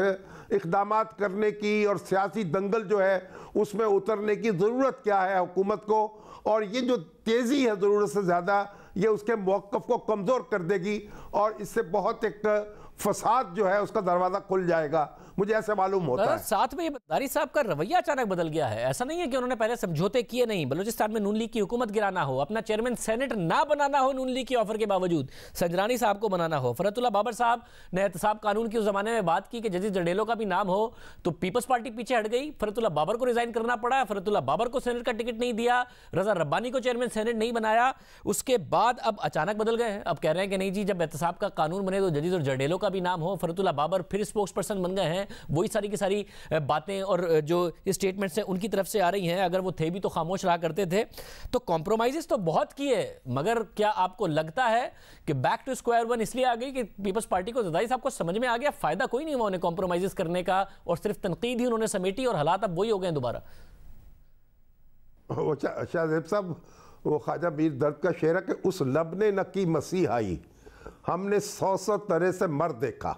इक़दामात करने की और सियासी दंगल जो है उसमें उतरने की ज़रूरत क्या है हुकूमत को, और ये जो तेज़ी है ज़रूरत से ज़्यादा ये उसके मौक़िफ़ को कमज़ोर कर देगी और इससे बहुत एक फसाद जो है उसका दरवाज़ा खुल जाएगा, मुझे ऐसा मालूम होता है। साथ में ये ज़रदारी साहब का रवैया अचानक बदल गया है। ऐसा नहीं है कि उन्होंने पहले समझौते किए नहीं, बलूचिस्तान में नून लीग की हुकूमत गिराना हो, अपना चेयरमैन सेनेट ना बनाना हो नून लीग की ऑफर के बावजूद, संजरानी साहब को बनाना हो, फरतुल्लाह बाबर साहब ने एहतसाब कानून की उस जमाने में बात की कि जदीद जरडेलो का भी नाम हो, तो पीपल्स पार्टी पीछे हट गई, फरतुल्लाह बाबर को रिजाइन करना पड़ा, फरतुल्लाह बाबर को सेनेट का टिकट नहीं दिया, रजा रब्बानी को चेयरमैन सेनेट नहीं बनाया। उसके बाद अब अचानक बदल गए हैं, अब कह रहे हैं कि नहीं जी जब एहतसाब का कानून बने तो जदीद और जरडेलो का भी नाम हो, फरतुल्लाह बाबर फिर स्पोक्स पर्सन बन गए हैं। वही सारी की सारी बातें और जो स्टेटमेंट्स हैं उनकी तरफ से आ रही हैं, अगर वो थे भी तो खामोश रहा करते थे। तो कॉम्प्रोमाइजेस तो बहुत किए, मगर क्या आपको लगता है कि बैक टू स्क्वायर वन इसलिए आ गई कि पीपल्स पार्टी को ज़रदारी साहब को समझ में आ गया फायदा कोई नहीं हुआ उन्हें कॉम्प्रोमाइजेस करने का और सिर्फ तनकीद ही उन्होंने समेटी और हालात अब वही हो गए दोबारा? शाहजेब साहब, वो ख्वाजा मीर दर्द का शेर है कि उस लब ने न की मसीह आई, हमने 100 तरह से मर देखा।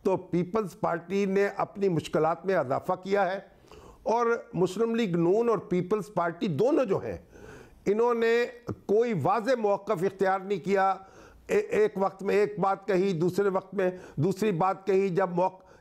तो पीपल्स पार्टी ने अपनी मुश्किलात में इजाफा किया है और मुस्लिम लीग नून और पीपल्स पार्टी दोनों जो हैं इन्होंने कोई वाज़ेह मौक़िफ़ इख्तियार नहीं किया। एक वक्त में एक बात कही, दूसरे वक्त में दूसरी बात कही,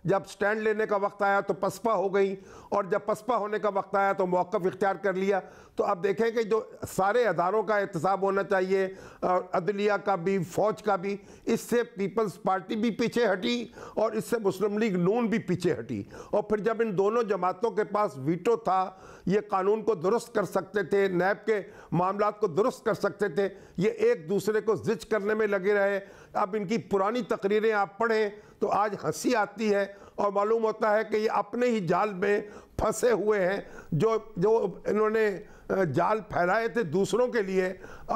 जब स्टैंड लेने का वक्त आया तो पसपा हो गई और जब पसपा होने का वक्त आया तो मौक़िफ़ इख्तियार कर लिया। तो अब देखें कि जो सारे अदारों का एहतसाब होना चाहिए, अदलिया का भी, फ़ौज का भी, इससे पीपल्स पार्टी भी पीछे हटी और इससे मुस्लिम लीग नून भी पीछे हटी। और फिर जब इन दोनों जमातों के पास वीटो था, ये कानून को दुरुस्त कर सकते थे, नैब के मामलात को दुरुस्त कर सकते थे, ये एक दूसरे को जिच करने में लगे रहे। अब इनकी पुरानी तकरीरें आप पढ़ें तो आज हंसी आती है और मालूम होता है कि ये अपने ही जाल में फंसे हुए हैं। जो इन्होंने जाल फैलाए थे दूसरों के लिए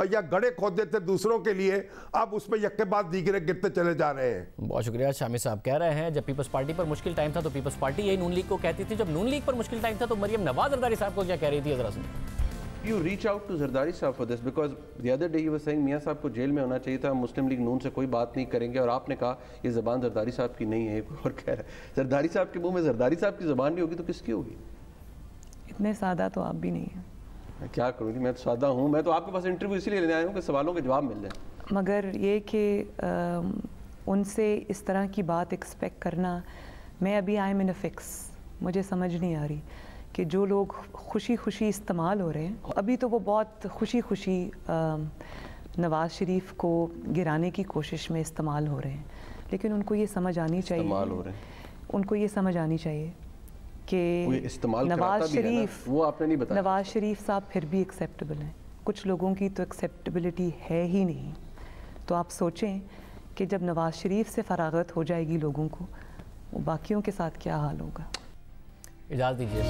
या गड़े खोदे थे दूसरों के लिए, अब उसमें यक के बाद दीगरे गिरते चले जा रहे हैं। बहुत शुक्रिया। शामी साहब कह रहे हैं जब पीपल्स पार्टी पर मुश्किल टाइम था तो पीपल्स पार्टी यही नून लीग को कहती थी, जब नून लीग पर मुश्किल टाइम था तो मरियम नवाज जरदारी साहब को क्या कह रही थी? जरा सुनिए। You reach out to Zardari साहब for this because the other day he was saying मियाँ साहब को जेल में होना चाहिए था, मुस्लिम लीग नून से कोई बात नहीं करेंगे, और आपने कहा ये ज़बान जरदारी साहब की नहीं है। और कह रहा है जरदारी साहब के मुंह में जरदारी साहब की ज़बान नहीं होगी तो किसकी होगी? इतने सादा तो आप भी नहीं हैं। मैं क्या करूँगी, मैं तो सादा हूँ। मैं तो आपके पास इंटरव्यू इसीलिए लेने आया हूँ कि सवालों के जवाब मिल जाए। मगर ये कि उनसे इस तरह की बात एक्सपेक्ट करना, मैं अभी I am in a fix, मुझे समझ नहीं आ रही कि जो लोग खुशी खुशी इस्तेमाल हो रहे हैं, अभी तो वो बहुत खुशी खुशी नवाज़ शरीफ को गिराने की कोशिश में इस्तेमाल हो रहे हैं, लेकिन उनको ये समझ आनी चाहिए, उनको ये समझ आनी चाहिए कि नवाज़ शरीफ, वो आपने नहीं बताया, नवाज़ शरीफ साहब फिर भी एक्सेप्टेबल हैं, कुछ लोगों की तो एक्सेप्टेबिलिटी है ही नहीं। तो आप सोचें कि जब नवाज़ शरीफ से फरागत हो जाएगी लोगों को, वो बाकियों के साथ क्या हाल होगा। इजाज़त दीजिए।